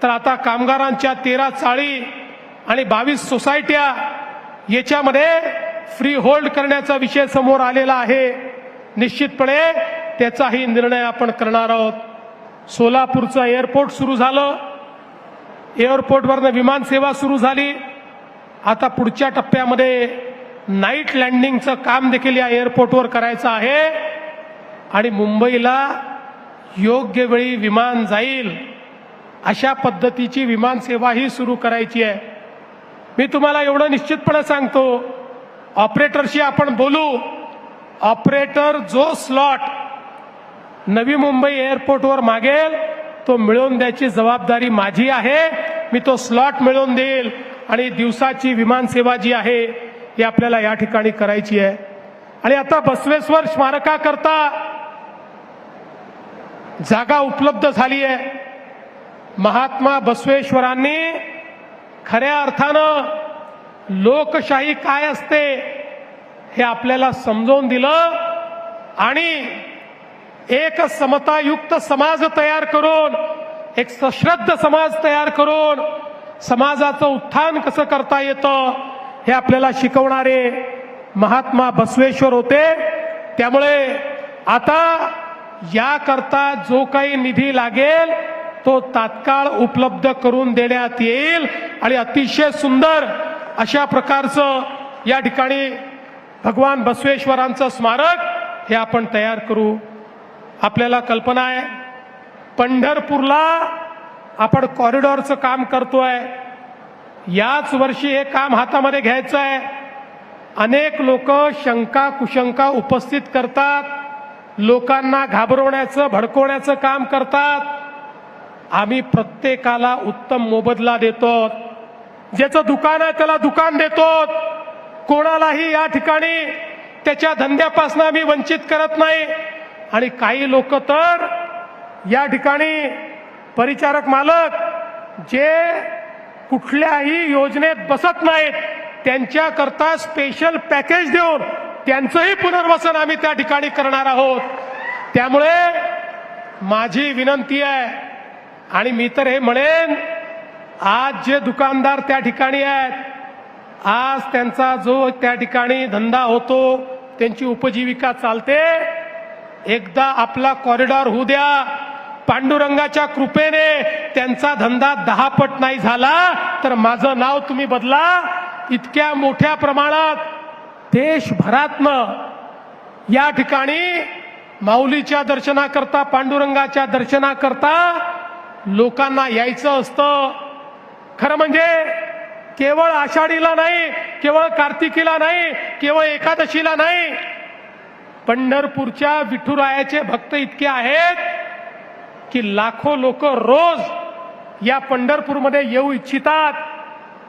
तर आता कामगारांच्या 13 चाळी आणि 22 सोसायट्या याच्यामध्ये फ्री होल्ड करण्याचा विषय समोर आलेला आहे. निश्चितपणे त्याचाही निर्णय आपण करणार आहोत. सोलापूरचं एअरपोर्ट सुरू झालं, एअरपोर्टवरनं विमान सेवा सुरू झाली. आता पुढच्या टप्प्यामध्ये नाईट लँडिंगचं काम देखील या एअरपोर्टवर करायचं आहे आणि मुंबईला योग्य वेळी विमान जाईल अशा पद्धतीची विमान सेवाही सुरू करायची आहे. मी तुम्हाला एवढं निश्चितपणे सांगतो, ऑपरेटरशी आपण बोलू. ऑपरेटर जो स्लॉट नवी मुंबई एअरपोर्टवर मागेल तो मिळवून द्यायची जबाबदारी माझी आहे. मी तो स्लॉट मिळवून देईल आणि दिवसाची विमान सेवा जी आहे ही आपल्याला या ठिकाणी करायची आहे. आणि आता बसवेश्वर स्मारकाकरता जागा उपलब्ध झाली आहे. महात्मा बसवेश्वरांनी खऱ्या अर्थानं लोकशाही काय असते हे आपल्याला समजावून दिलं आणि एक समतायुक्त समाज तयार करून, एक सश्रद्ध समाज तयार करून समाजाचं उत्थान कसं करता येतं हे आपल्याला शिकवणारे महात्मा बसवेश्वर होते. त्यामुळे आता याकरता जो काही निधी लागेल तो तात्काळ उपलब्ध करून देण्यात येईल आणि अतिशय सुंदर अशा प्रकारचं या ठिकाणी भगवान बसवेश्वरांचं स्मारक हे आपण तयार करू. आपल्याला कल्पना आहे, पंढरपूरला आपण कॉरिडॉरचं काम करतोय. याच वर्षी हे काम हातामध्ये घ्यायचं आहे. अनेक लोक शंका कुशंका उपस्थित करतात, लोकांना घाबरवण्याचं भडकवण्याचं काम करतात. आम्ही प्रत्येकाला उत्तम मोबदला देतो. ज्याचं दुकान आहे त्याला दुकान देतो. कोणालाही या ठिकाणी त्याच्या धंद्यापासून आम्ही वंचित करत नाही. आणि काही लोक तर या ठिकाणी परिचारक मालक जे कुठल्याही योजनेत बसत नाहीत त्यांच्याकरता स्पेशल पॅकेज देऊन त्यांचंही पुनर्वसन आम्ही त्या ठिकाणी करणार आहोत. त्यामुळे माझी विनंती आहे आणि मी तर हे म्हणेन, आज जे दुकानदार त्या ठिकाणी आहेत, आज त्यांचा जो त्या ठिकाणी धंदा होतो, त्यांची उपजीविका चालते, एकदा आपला कॉरिडॉर होऊ द्या. पांडुरंगाच्या कृपेने त्यांचा धंदा 10 पट नाही झाला तर माझं नाव तुम्ही बदला. इतक्या मोठ्या प्रमाणात देशभरातनं या ठिकाणी माऊलीच्या दर्शनाकरता, पांडुरंगाच्या दर्शनाकरता लोकांना यायचं असतं. खरं म्हणजे केवळ आषाढीला नाही, केवळ कार्तिकीला नाही, केवळ एकादशीला नाही. पंढरपूरच्या विठुरायाचे भक्त इतके आहेत की लाखो लोक रोज या पंढरपूरमध्ये येऊ इच्छितात,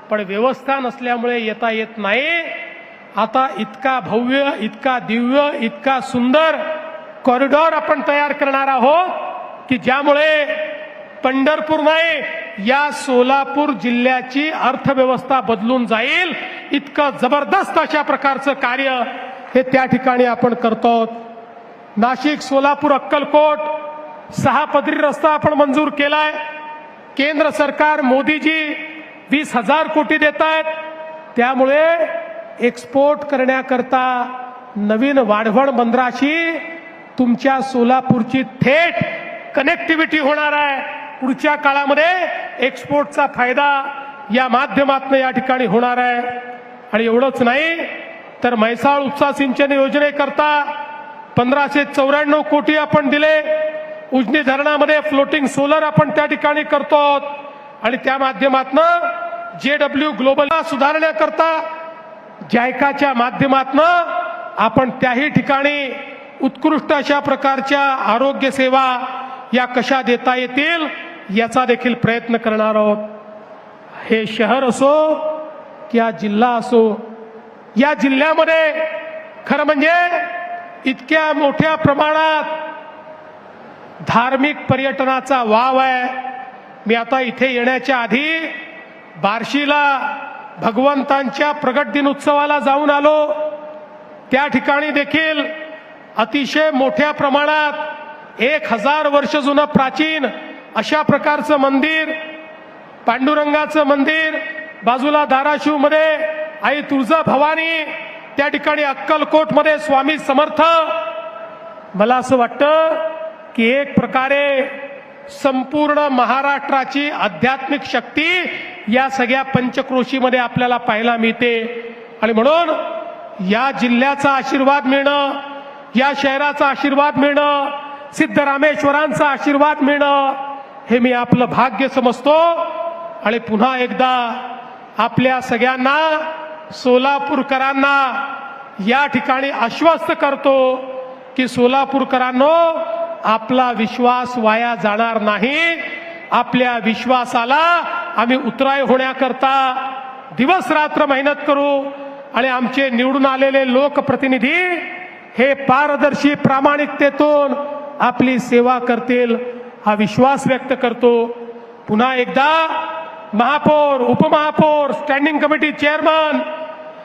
पण व्यवस्था नसल्यामुळे येता येत नाही. आता इतका भव्य, इतका दिव्य, इतका सुंदर कॉरिडॉर आपण तयार करणार आहोत की ज्यामुळे पंढरपूर नाही, या सोलापूर जिल्ह्याची अर्थव्यवस्था बदलून जाईल. इतकं जबरदस्त अशा प्रकारचं कार्य हे त्या ठिकाणी आपण करतो. नाशिक, सोलापूर, अक्कलकोट 6 पदरी रस्ता आपण मंजूर केलाय. केंद्र सरकार, मोदीजी 20,000 कोटी देत आहेत. त्यामुळे एक्सपोर्ट करण्याकरता नवीन वाढवण बंदराशी तुमच्या सोलापूरची थेट कनेक्टिव्हिटी होणार आहे. पुढच्या काळामध्ये एक्सपोर्टचा फायदा या माध्यमातून या ठिकाणी होणार आहे. आणि एवढंच नाही तर म्हैसाळ उपसा सिंचन योजनेकरता 1594 कोटी आपण दिले. उजनी धरणामध्ये फ्लोटिंग सोलर आपण त्या ठिकाणी करतो आणि त्या माध्यमातून JW ग्लोबल सुधारण्याकरता जायकाच्या माध्यमातून आपण त्याही ठिकाणी उत्कृष्ट अशा प्रकारच्या आरोग्य सेवा या कशा देता येतील याचा देखील प्रयत्न करणार आहोत. हे शहर असो किंवा जिल्हा असो, या जिल्ह्यामध्ये खरं म्हणजे इतक्या मोठ्या प्रमाणात धार्मिक पर्यटनाचा वाव आहे. मी आता इथे येण्याच्या आधी बार्शीला भगवंतांच्या प्रगट दिन उत्सवाला जाऊन आलो. त्या ठिकाणी देखील अतिशय मोठ्या प्रमाणात 1000 वर्ष जुनं प्राचीन अशा प्रकारचं मंदिर, पांडुरंगाचं मंदिर, बाजूला धाराशिव मध्ये आई तुळजा भवानी, त्या ठिकाणी अक्कलकोट मध्ये स्वामी समर्थ, मला असं वाटतं की एक प्रकारे संपूर्ण महाराष्ट्राची आध्यात्मिक शक्ती या सगळ्या पंचक्रोशीमध्ये आपल्याला पाहायला मिळते. आणि म्हणून या जिल्ह्याचा आशीर्वाद मिळणं, या शहराचा आशीर्वाद मिळणं, सिद्धरामेश्वरांचा आशीर्वाद मिळणं हे मी आपलं भाग्य समजतो. आणि पुन्हा एकदा आपल्या सगळ्यांना, सोलापूरकरांना या ठिकाणी आश्वस्त करतो की सोलापूरकरांनो, आपला विश्वास वाया जाणार नाही. आपल्या विश्वासाला आम्ही उतराई होण्याकरता दिवस रात्र मेहनत करू. आणि आमचे निवडून आलेले लोकप्रतिनिधी हे पारदर्शी प्रामाणिकतेतून आपली सेवा करतील हा विश्वास व्यक्त करतो. पुन्हा एकदा महापौर, उपमहापौर, स्टँडिंग कमिटी चेअरमन,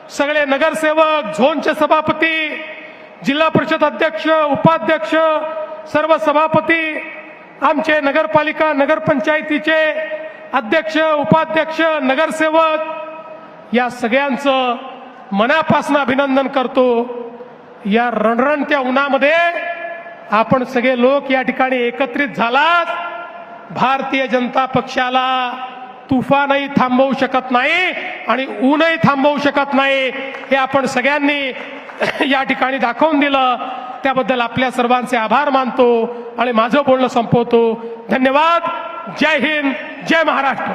सगळे नगरसेवक, झोनचे सभापती, जिल्हा परिषद अध्यक्ष, उपाध्यक्ष, सर्व सभापती, आमचे नगरपालिका नगरपंचायतीचे अध्यक्ष, उपाध्यक्ष, नगरसेवक या सगळ्यांचं मनापासून अभिनंदन करतो. या रणरणत्या उन्हामध्ये आपण सगळे लोक या ठिकाणी एकत्रित झालात. भारतीय जनता पक्षाला तुफानही थांबवू शकत नाही आणि ऊनही थांबवू शकत नाही हे आपण सगळ्यांनी या ठिकाणी दाखवून दिलं. त्याबद्दल आपल्या सर्वांचे आभार मानतो आणि माझं बोलणं संपवतो. धन्यवाद. जय हिंद, जय महाराष्ट्र.